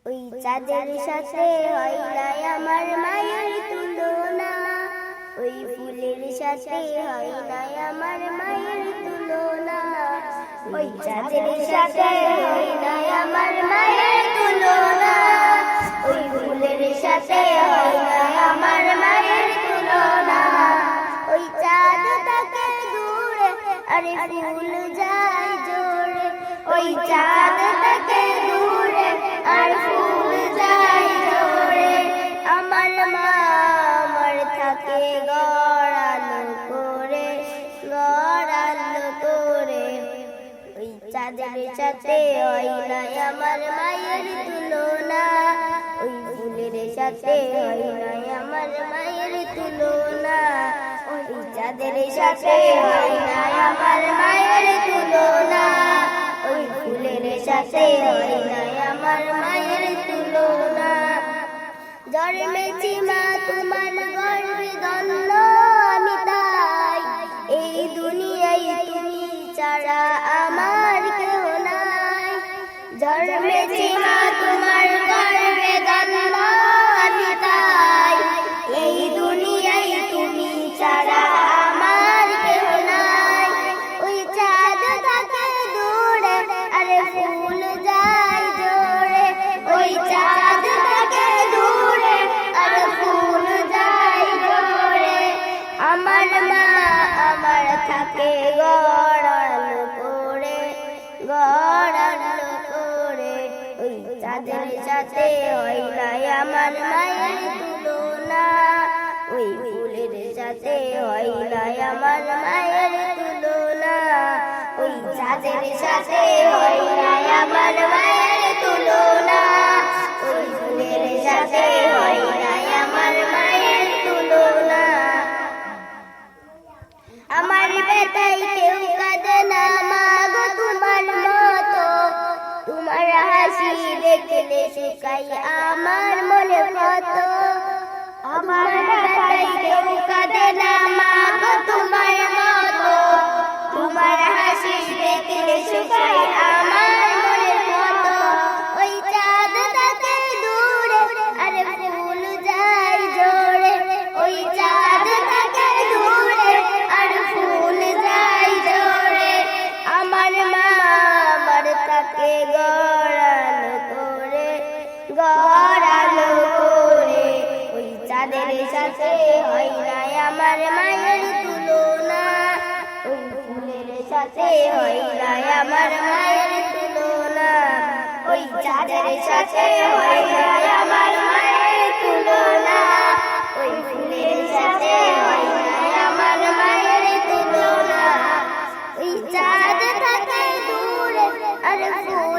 ওই চাঁদের সাথে হয় না আমার মায়ের তুলনা, ওই ফুলের সাথে হয় না আমার মায়ের তুলনা, ওই চাঁদের সাথে হয় না আমার মায়ের তুলনা, ওই ফুলের সাথে হয় না আমার মায়ের তুলনা। ওই চাঁদ থাকে দূরে আরে ফুল যায় জোরে, ওই চাঁদ থাকে দূরে আর ফুল যায় জোরে। আমার মা আমার থাকে গড়ালো করে, গড়ালো করে, ওই চাঁদের সাথে হয় না আমার মায়ের তুলনা, ওই ফুলের সাথে হয় না আমার মায়ের তুলনা, ওই চাঁদের সাথে হয় না আমার মায়ের তুলনা, ওই ফুলের সাথে হয় না আমার মায়ের তুলনা। জন্মেছি মা তোমার গর্ভে ধন্য আমি তাই, এই দুনিয়ায় তুমি ছাড়া আমার কেউ নাই। জন্মেছি মা তোমার গর্ভে ধন্য আমি তাই, এই দুনিয়ায় তুমি ছাড়া আমার কেউ নাই। ওই চাঁদ থাকে দূরে আরে ফুল যায় জোরে, ওই চাঁদ থাকে দূরে আর ফুল যায় জোরে। আমার মা আমার থাকে গড়ালো করে, গড়ালো করে, ওই চাঁদের সাথে হয় না আমার মায়ের তুলনা, ওই ফুলের সাথে হয় না আমার মায়ের তুলনা, ওই চাঁদের সাথে হয় না আমার মায়ের তুলনা, ওই ফুলের সাথে হয় না আমার মায়ের তুলনা। আমার বেটাই কেউ কাঁদে না মা গো তোমার মতো, তোমার হাসি দেখলে শুকাই আমার মনে কত। আমার বেটাই কেউ কাঁদে না মা গো তোমার মতো, তোমার হাসি দেখলে শুকাই আমার মনে কত। ওই চাঁদ থাকে দূরে আরে ফুল যায় জোরে, ওই চাঁদ থাকে দূরে আর ফুল যায় জোরে। আমার মা আমার তাকে গড়ালো করে, গড়ালো করে, ওই চাঁদের সাথে হয় না আমার মায়ের তুলনা, ওই ফুলের সাথে হয় না আমার মায়ের তুলনা, ওই চাঁদের সাথে হয় না আমার মায়ের তুলনা, ওই ফুলের সাথে হয় না আমার মায়ের তুলনা। ওই চাঁদ থাকে দূরে আর ফুল